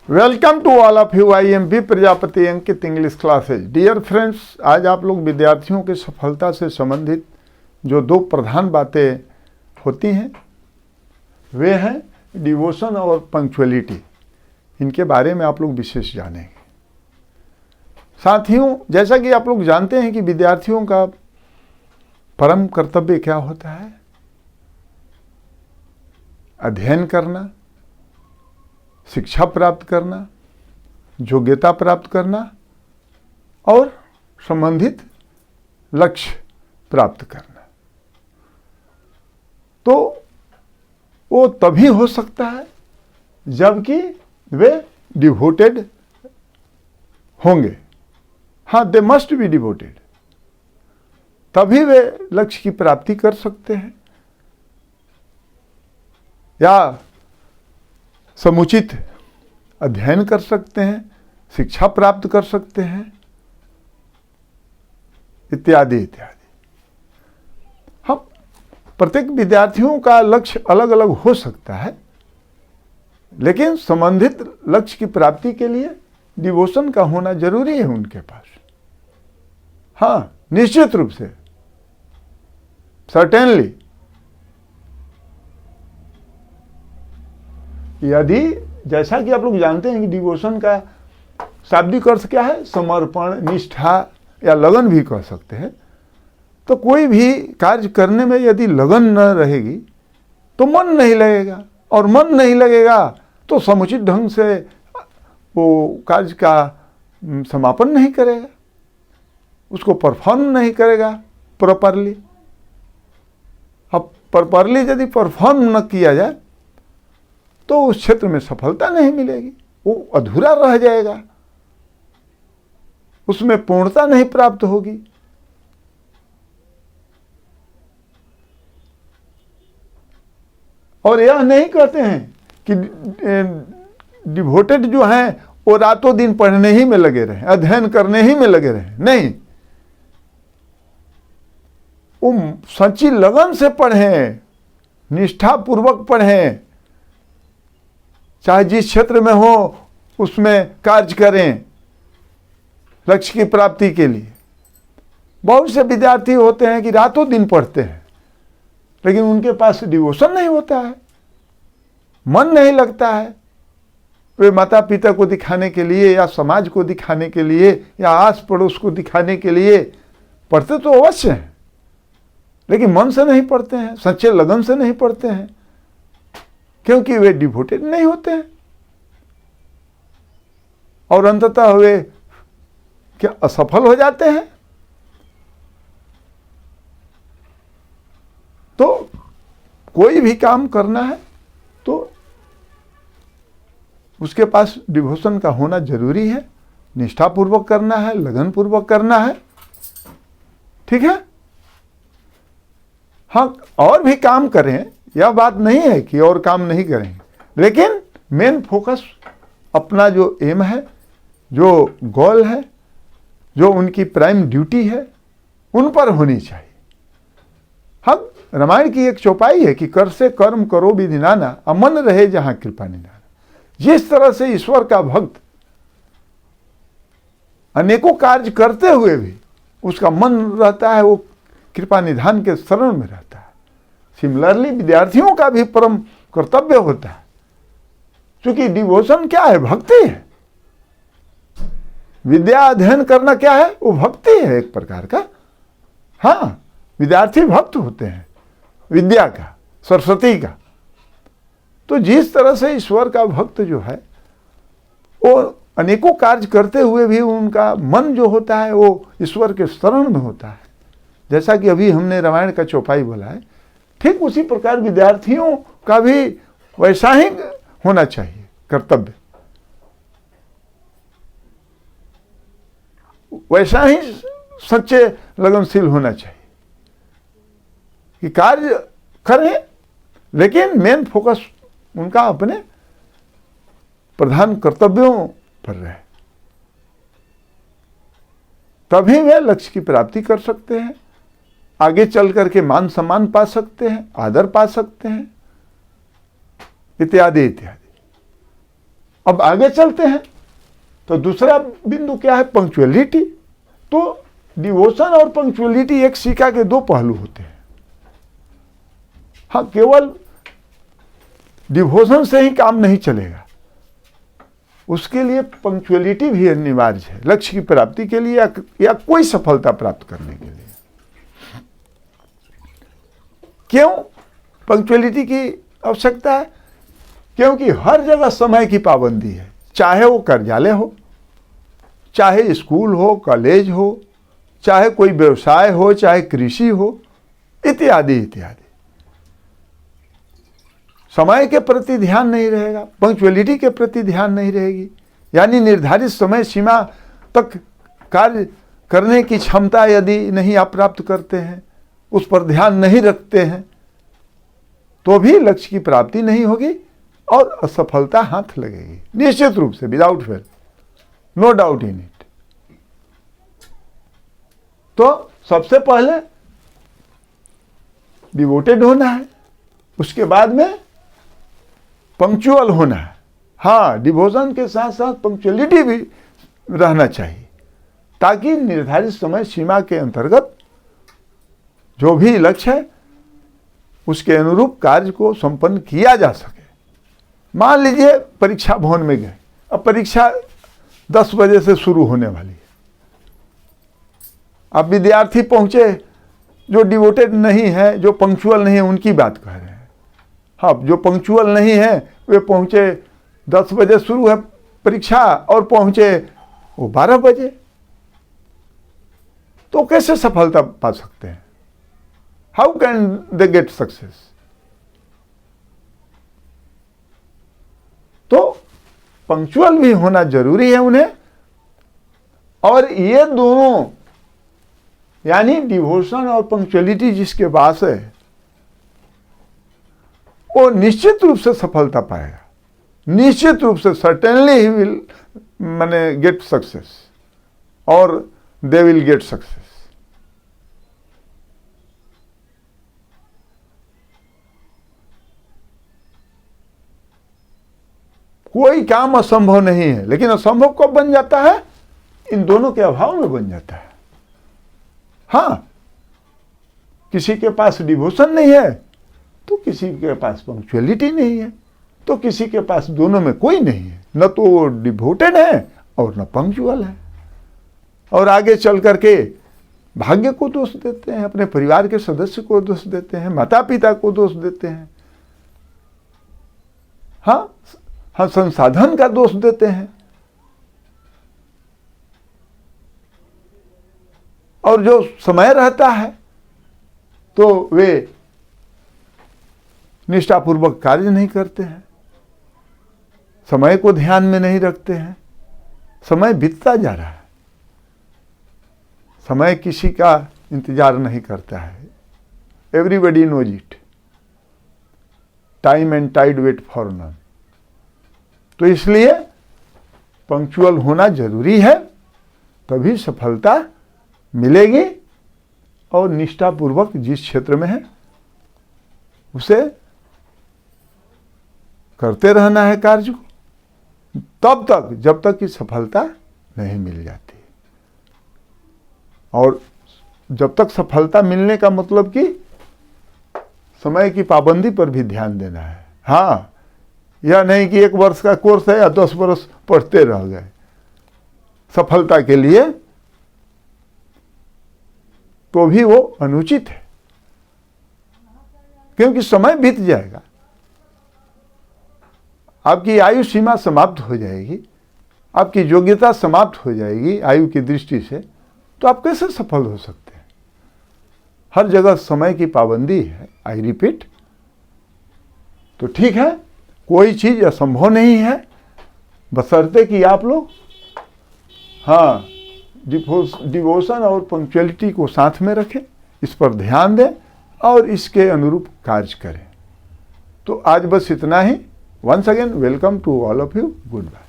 Welcome to all of you. I am B Prajapati Ankit English classes. Dear friends, आज आप लोग विद्यार्थियों की सफलता से संबंधित जो दो प्रधान बातें होती हैं वे हैं डिवोशन और पंक्चुअलिटी। इनके बारे में आप लोग विशेष जानेंगे। साथियों, जैसा कि आप लोग जानते हैं कि विद्यार्थियों का परम कर्तव्य क्या होता है? अध्ययन करना, शिक्षा प्राप्त करना, योग्यता प्राप्त करना और संबंधित लक्ष्य प्राप्त करना। तो वो तभी हो सकता है जबकि वे डिवोटेड होंगे। हाँ, दे मस्ट बी डिवोटेड, तभी वे लक्ष्य की प्राप्ति कर सकते हैं या समुचित अध्ययन कर सकते हैं, शिक्षा प्राप्त कर सकते हैं, इत्यादि इत्यादि। हम प्रत्येक विद्यार्थियों का लक्ष्य अलग अलग हो सकता है, लेकिन संबंधित लक्ष्य की प्राप्ति के लिए डिवोशन का होना जरूरी है उनके पास। हाँ, निश्चित रूप से, सर्टेनली। यदि जैसा कि आप लोग जानते हैं कि डिवोशन का शाब्दिक अर्थ क्या है? समर्पण, निष्ठा या लगन भी कह सकते हैं। तो कोई भी कार्य करने में यदि लगन न रहेगी तो मन नहीं लगेगा, और मन नहीं लगेगा तो समुचित ढंग से वो कार्य का समापन नहीं करेगा, उसको परफॉर्म नहीं करेगा प्रॉपरली। अब प्रॉपरली यदि परफॉर्म न किया जाए तो उस क्षेत्र में सफलता नहीं मिलेगी, वो अधूरा रह जाएगा, उसमें पूर्णता नहीं प्राप्त होगी। और यह नहीं कहते हैं कि डिवोटेड जो हैं वो रातों दिन पढ़ने ही में लगे रहे, अध्ययन करने ही में लगे रहे। नहीं, वो सच्ची लगन से पढ़ें, निष्ठापूर्वक पढ़ें, चाहे जिस क्षेत्र में हो उसमें कार्य करें लक्ष्य की प्राप्ति के लिए। बहुत से विद्यार्थी होते हैं कि रातों दिन पढ़ते हैं, लेकिन उनके पास डिवोशन नहीं होता है, मन नहीं लगता है। वे माता पिता को दिखाने के लिए या समाज को दिखाने के लिए या आस पड़ोस को दिखाने के लिए पढ़ते तो अवश्य हैं, लेकिन मन से नहीं पढ़ते हैं, सच्चे लगन से नहीं पढ़ते हैं, क्योंकि वे डिवोटेड नहीं होते हैं। और अंततः वे क्या असफल हो जाते हैं। तो कोई भी काम करना है तो उसके पास डिवोशन का होना जरूरी है, निष्ठापूर्वक करना है, लगन पूर्वक करना है। ठीक है? हाँ, और भी काम करें, यह बात नहीं है कि और काम नहीं करेंगे, लेकिन मेन फोकस अपना जो एम है, जो गोल है, जो उनकी प्राइम ड्यूटी है, उन पर होनी चाहिए। हाँ, रामायण की एक चौपाई है कि कर से कर्म करो विधि नाना, अमन रहे जहां कृपा निधाना। जिस तरह से ईश्वर का भक्त अनेकों कार्य करते हुए भी उसका मन रहता है वो कृपा निधान के शरण में रहता है, सिमिलरली विद्यार्थियों का भी परम कर्तव्य होता है। क्योंकि डिवोशन क्या है? भक्ति है। विद्या अध्ययन करना क्या है? वो भक्ति है एक प्रकार का। हाँ, विद्यार्थी भक्त होते हैं विद्या का, सरस्वती का। तो जिस तरह से ईश्वर का भक्त जो है वो अनेकों कार्य करते हुए भी उनका मन जो होता है वो ईश्वर के शरण में होता है, जैसा कि अभी हमने रामायण का चौपाई बोला है, ठीक उसी प्रकार विद्यार्थियों का भी वैसा ही होना चाहिए कर्तव्य, वैसा ही सच्चे लगनशील होना चाहिए कि कार्य करें, लेकिन मेन फोकस उनका अपने प्रधान कर्तव्यों पर रहे, तभी वे लक्ष्य की प्राप्ति कर सकते हैं। आगे चल करके मान सम्मान पा सकते हैं, आदर पा सकते हैं, इत्यादि इत्यादि। अब आगे चलते हैं तो दूसरा बिंदु क्या है? पंक्चुअलिटी। तो डिवोशन और पंक्चुअलिटी एक सिक्का के दो पहलू होते हैं। हाँ, केवल डिवोशन से ही काम नहीं चलेगा, उसके लिए पंक्चुअलिटी भी अनिवार्य है, लक्ष्य की प्राप्ति के लिए या कोई सफलता प्राप्त करने के लिए। क्यों पंक्चुअलिटी की आवश्यकता है? क्योंकि हर जगह समय की पाबंदी है, चाहे वो कार्यालय हो, चाहे स्कूल हो, कॉलेज हो, चाहे कोई व्यवसाय हो, चाहे कृषि हो, इत्यादि इत्यादि। समय के प्रति ध्यान नहीं रहेगा, पंक्चुअलिटी के प्रति ध्यान नहीं रहेगी, यानी निर्धारित समय सीमा तक कार्य करने की क्षमता यदि नहीं आप प्राप्त करते हैं, उस पर ध्यान नहीं रखते हैं, तो भी लक्ष्य की प्राप्ति नहीं होगी और असफलता हाथ लगेगी निश्चित रूप से, without fail, no doubt in it. तो सबसे पहले डिवोटेड होना है, उसके बाद में पंक्चुअल होना है। हाँ, डिवोशन के साथ साथ पंक्चुअलिटी भी रहना चाहिए, ताकि निर्धारित समय सीमा के अंतर्गत जो भी लक्ष्य है उसके अनुरूप कार्य को संपन्न किया जा सके। मान लीजिए परीक्षा भवन में गए, अब परीक्षा 10 बजे से शुरू होने वाली है, अब विद्यार्थी पहुंचे जो डिवोटेड नहीं है, जो पंक्चुअल नहीं है, उनकी बात कह रहे हैं। हाँ, जो पंक्चुअल नहीं है वे पहुंचे 10 बजे शुरू है परीक्षा और पहुंचे वो 12 बजे, तो कैसे सफलता पा सकते हैं? How can they get success? तो पंक्चुअल भी होना जरूरी है उन्हें, और ये दोनों यानी डिवोशन और पंक्चुअलिटी जिसके पास है वो निश्चित रूप से सफलता पाएगा, निश्चित रूप से, सर्टेनली ही विल माने गेट सक्सेस और दे विल गेट सक्सेस। कोई काम असंभव नहीं है, लेकिन असंभव कब बन जाता है? इन दोनों के अभाव में बन जाता है। हाँ, किसी के पास डिवोशन नहीं है तो किसी के पास पंक्चुअलिटी नहीं है, तो किसी के पास दोनों में कोई नहीं है, न तो वो डिवोटेड है और न पंक्चुअल है। और आगे चल करके भाग्य को दोष देते हैं, अपने परिवार के सदस्य को दोष देते हैं, माता पिता को दोष देते हैं, हाँ, संसाधन का दोष देते हैं। और जो समय रहता है तो वे निष्ठापूर्वक कार्य नहीं करते हैं, समय को ध्यान में नहीं रखते हैं, समय बीतता जा रहा है, समय किसी का इंतजार नहीं करता है। Everybody knows it, time and tide wait for none. तो इसलिए पंक्चुअल होना जरूरी है, तभी सफलता मिलेगी, और निष्ठापूर्वक जिस क्षेत्र में है उसे करते रहना है कार्य को, तब तक जब तक कि सफलता नहीं मिल जाती। और जब तक सफलता मिलने का मतलब कि समय की पाबंदी पर भी ध्यान देना है। हाँ, यह नहीं कि 1 वर्ष का कोर्स है या 10 वर्ष पढ़ते रह गए सफलता के लिए, तो भी वो अनुचित है, क्योंकि समय बीत जाएगा, आपकी आयु सीमा समाप्त हो जाएगी, आपकी योग्यता समाप्त हो जाएगी आयु की दृष्टि से, तो आप कैसे सफल हो सकते हैं? हर जगह समय की पाबंदी है, आई रिपीट। तो ठीक है, कोई चीज असंभव नहीं है, बशर्ते कि आप लोग हाँ डिवोशन और पंक्चुअलिटी को साथ में रखें, इस पर ध्यान दें और इसके अनुरूप कार्य करें। तो आज बस इतना ही। Once again welcome to all of you, good bye.